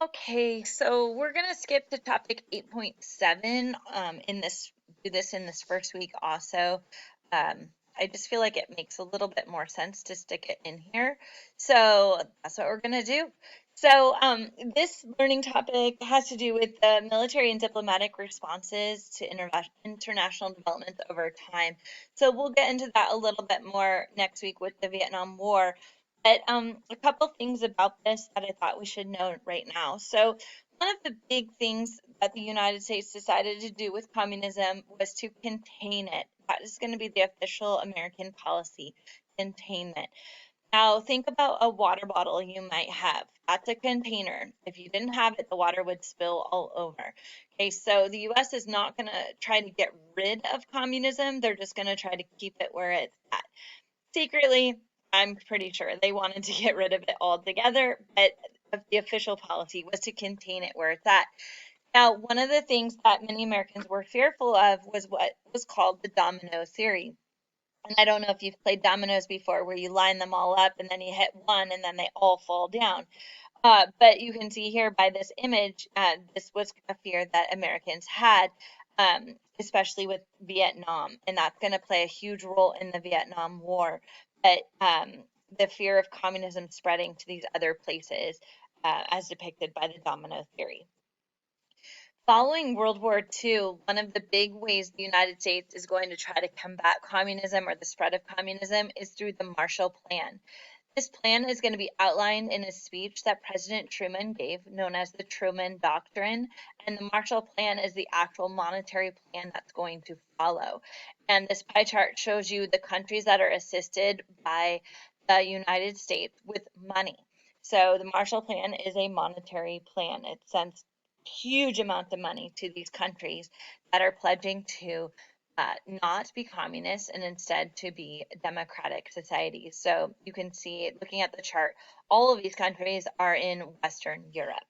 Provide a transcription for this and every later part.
Okay, so we're gonna skip to topic 8.7 do this in this first week also. I just feel like it makes a little bit more sense to stick it in here. So that's what we're gonna do. So this learning topic has to do with the military and diplomatic responses to international developments over time. So we'll get into that a little bit more next week with the Vietnam War. But a couple things about this that I thought we should know right now. So one of the big things that the United States decided to do with communism was to contain it. That is going to be the official American policy, containment. Now think about a water bottle you might have. That's a container. If you didn't have it, the water would spill all over. Okay, so the US is not going to try to get rid of communism. They're just going to try to keep it where it's at. Secretly, I'm pretty sure they wanted to get rid of it altogether, but the official policy was to contain it where it's at. Now, one of the things that many Americans were fearful of was what was called the domino theory. And I don't know if you've played dominoes before, where you line them all up and then you hit one and then they all fall down. But you can see here by this image, this was a fear that Americans had, especially with Vietnam, and that's going to play a huge role in the Vietnam War. But the fear of communism spreading to these other places, as depicted by the domino theory. Following World War II, one of the big ways the United States is going to try to combat communism or the spread of communism is through the Marshall Plan. This plan is going to be outlined in a speech that President Truman gave, known as the Truman Doctrine, and the Marshall Plan is the actual monetary plan that's going to follow. And this pie chart shows you the countries that are assisted by the United States with money. So the Marshall Plan is a monetary plan. It sends huge amounts of money to these countries that are pledging to not be communist and instead to be democratic societies. So you can see, looking at the chart, all of these countries are in Western Europe.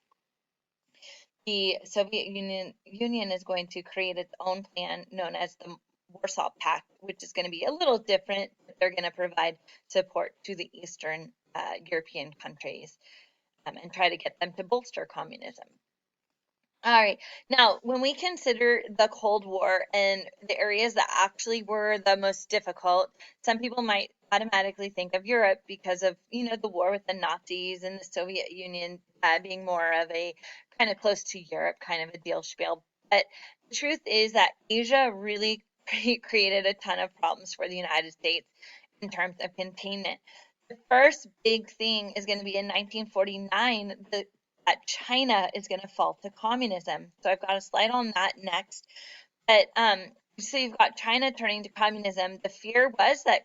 The Soviet Union is going to create its own plan known as the Warsaw Pact, which is going to be a little different. They're going to provide support to the Eastern European countries and try to get them to bolster communism. All right. Now, when we consider the Cold War and the areas that actually were the most difficult, some people might automatically think of Europe because of, the war with the Nazis and the Soviet Union being more of a kind of close to Europe kind of a deal spiel. But the truth is that Asia really created a ton of problems for the United States in terms of containment. The first big thing is going to be in 1949, that China is going to fall to communism. So I've got a slide on that next. But so you've got China turning to communism. The fear was that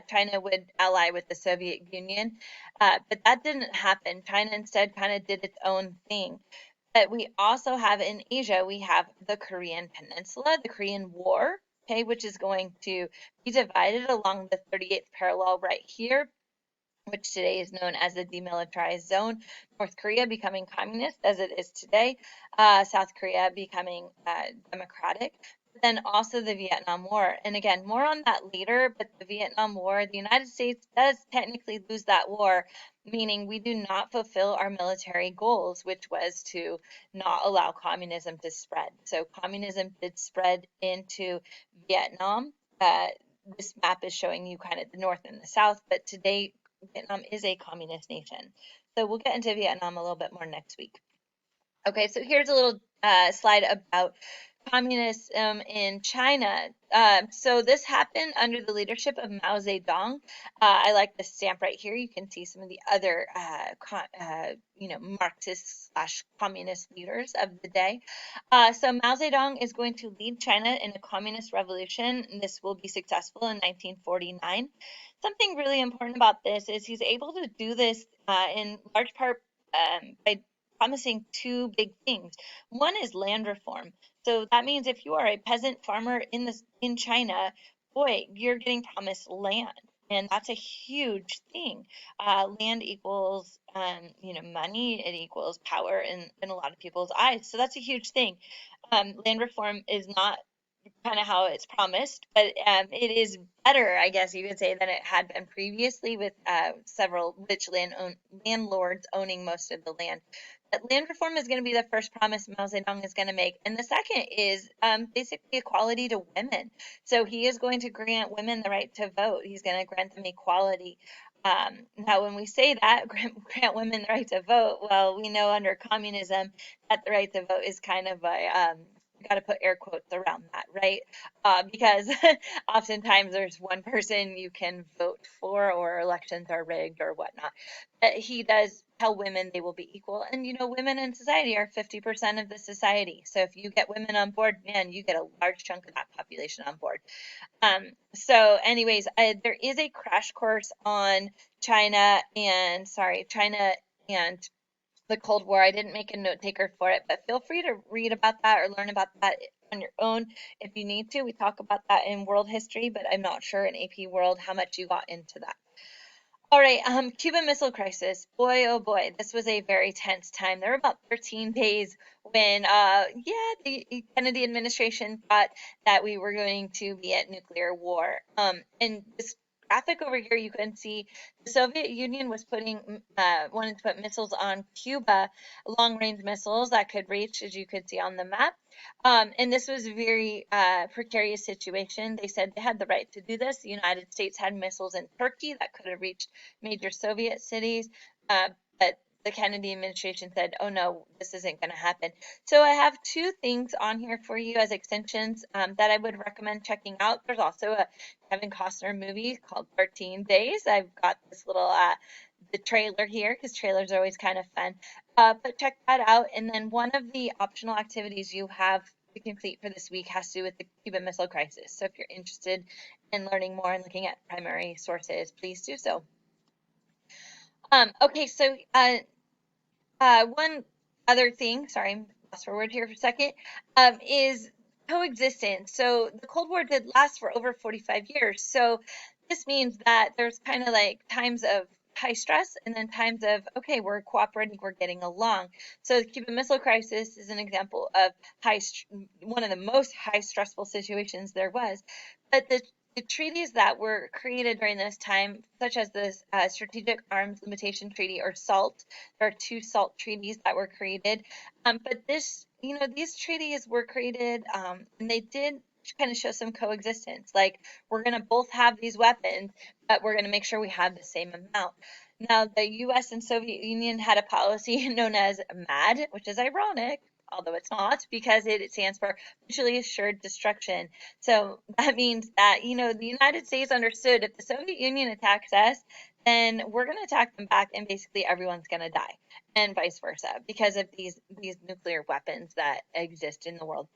China would ally with the Soviet Union, but that didn't happen. China instead kind of did its own thing. But we also have in Asia, we have the Korean Peninsula, the Korean War, okay, which is going to be divided along the 38th parallel right here, which today is known as the demilitarized zone. North Korea becoming communist as it is today, South Korea becoming democratic. Then also the Vietnam War. And again, more on that later, but the Vietnam War, the United States does technically lose that war, meaning we do not fulfill our military goals, which was to not allow communism to spread. So communism did spread into Vietnam. This map is showing you kind of the north and the south, but today Vietnam is a communist nation. So we'll get into Vietnam a little bit more next week. Okay, so here's a little slide about communism in China. So this happened under the leadership of Mao Zedong. I like the stamp right here. You can see some of the other, Marxist slash communist leaders of the day. So Mao Zedong is going to lead China in a communist revolution, and this will be successful in 1949. Something really important about this is he's able to do this in large part by promising two big things. One is land reform. So that means if you are a peasant farmer in China, boy, you're getting promised land. And that's a huge thing. Land equals, money. It equals power in a lot of people's eyes. So that's a huge thing. Land reform is not kind of how it's promised, but it is better, I guess you could say, than it had been previously with several rich landlords owning most of the land. That land reform is going to be the first promise Mao Zedong is going to make. And the second is basically equality to women. So he is going to grant women the right to vote. He's going to grant them equality. Now, when we say that, grant women the right to vote, well, we know under communism that the right to vote is kind of a, got to put air quotes around that, right? Because oftentimes there's one person you can vote for, or elections are rigged or whatnot. But he does tell women they will be equal. And, women in society are 50% of the society. So if you get women on board, man, you get a large chunk of that population on board. So anyways, there is a crash course on China and the Cold War. I didn't make a note taker for it, but feel free to read about that or learn about that on your own if you need to. We talk about that in world history, but I'm not sure in AP World how much you got into that. All right, Cuban Missile Crisis. Boy, oh boy, this was a very tense time. There were about 13 days when, the Kennedy administration thought that we were going to be at nuclear war. And this graphic over here, you can see the Soviet Union was wanted to put missiles on Cuba, long-range missiles that could reach, as you could see on the map. And this was a very precarious situation. They said they had the right to do this. The United States had missiles in Turkey that could have reached major Soviet cities, but the Kennedy administration said, oh no, this isn't going to happen. So I have two things on here for you as extensions that I would recommend checking out. There's also a Kevin Costner movie called 13 Days. I've got this little the trailer here because trailers are always kind of fun. But check that out. And then one of the optional activities you have to complete for this week has to do with the Cuban Missile Crisis. So if you're interested in learning more and looking at primary sources, please do so. Okay, so one other thing, sorry, fast forward here for a second, is coexistence. So the Cold War did last for over 45 years. So this means that there's kind of like times of high stress and then times of, okay, we're cooperating, we're getting along. So the Cuban Missile Crisis is an example of one of the most high stressful situations there was. But the treaties that were created during this time, such as the Strategic Arms Limitation Treaty, or SALT, there are two SALT treaties that were created. But these treaties were created, and they did kind of show some coexistence. Like, we're going to both have these weapons, but we're going to make sure we have the same amount. Now, the U.S. and Soviet Union had a policy known as MAD, which is ironic, although it's not, because it stands for Mutually Assured Destruction. So that means that, the United States understood if the Soviet Union attacks us, then we're going to attack them back, and basically everyone's going to die, and vice versa, because of these nuclear weapons that exist in the world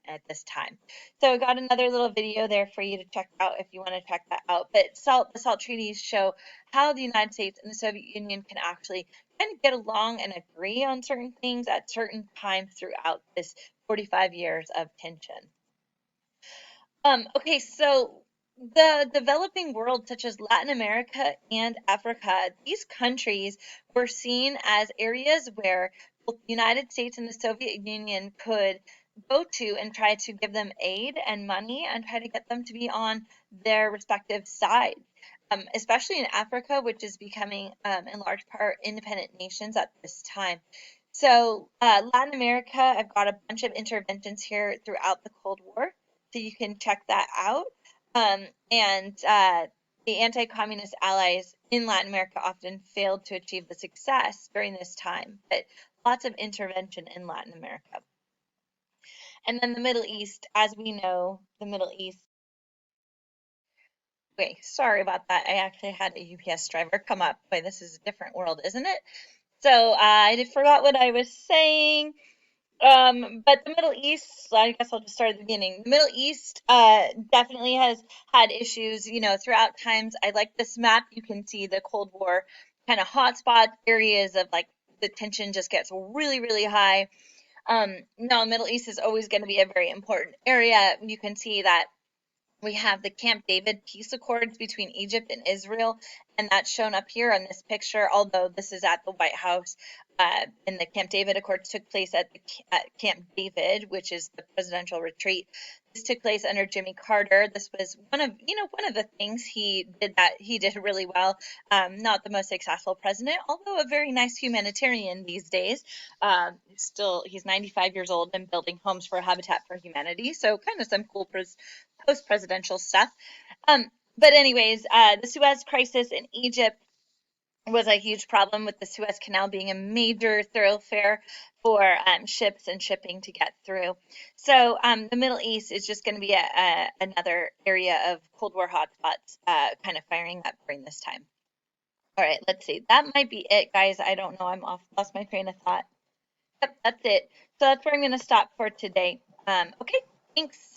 at this time. So I got another little video there for you to check out if you want to check that out. But the SALT treaties show how the United States and the Soviet Union can actually kind of get along and agree on certain things at certain times throughout this 45 years of tension. Okay, so the developing world, such as Latin America and Africa, these countries were seen as areas where both the United States and the Soviet Union could go to and try to give them aid and money and try to get them to be on their respective sides. Especially in Africa, which is becoming, in large part, independent nations at this time. So Latin America, I've got a bunch of interventions here throughout the Cold War, so you can check that out. And the anti-communist allies in Latin America often failed to achieve the success during this time, but lots of intervention in Latin America. And then the Middle East, as we know, the Middle East. Okay, sorry about that. I actually had a UPS driver come up. Boy, this is a different world, isn't it? So I forgot what I was saying. But the Middle East, I guess I'll just start at the beginning. The Middle East definitely has had issues, throughout times. I like this map. You can see the Cold War kind of hotspot areas of like the tension just gets really, really high. Now, Middle East is always going to be a very important area. You can see that we have the Camp David peace accords between Egypt and Israel, and that's shown up here on this picture, although this is at the White House, and the Camp David Accords took place at Camp David, which is the presidential retreat. This took place under Jimmy Carter. This was one of the things he did really well. Not the most successful president, although a very nice humanitarian these days. He's 95 years old and building homes for Habitat for Humanity. So kind of some cool post-presidential stuff. But anyways, the Suez Crisis in Egypt was a huge problem, with the Suez Canal being a major thoroughfare for ships and shipping to get through. So the Middle East is just going to be another area of Cold War hotspots kind of firing up during this time. All right, let's see. That might be it, guys. I don't know. Lost my train of thought. Yep, that's it. So that's where I'm going to stop for today. Okay, thanks.